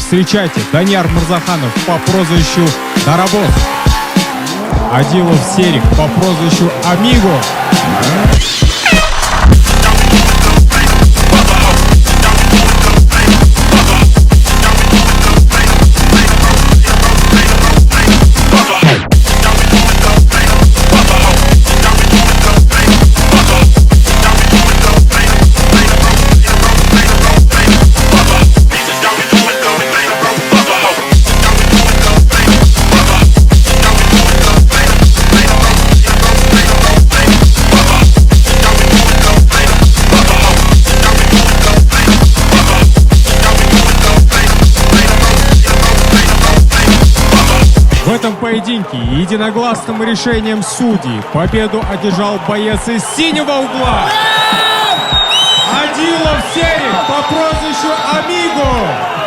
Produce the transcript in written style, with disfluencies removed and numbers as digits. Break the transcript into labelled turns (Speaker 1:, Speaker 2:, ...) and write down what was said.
Speaker 1: Встречайте, Данияр Мырзаханов по прозвищу Дарабоз. Адилов Серик по прозвищу Амиго. В этом поединке единогласным решением судей победу одержал боец из синего угла Адилов Серик по прозвищу Амиго.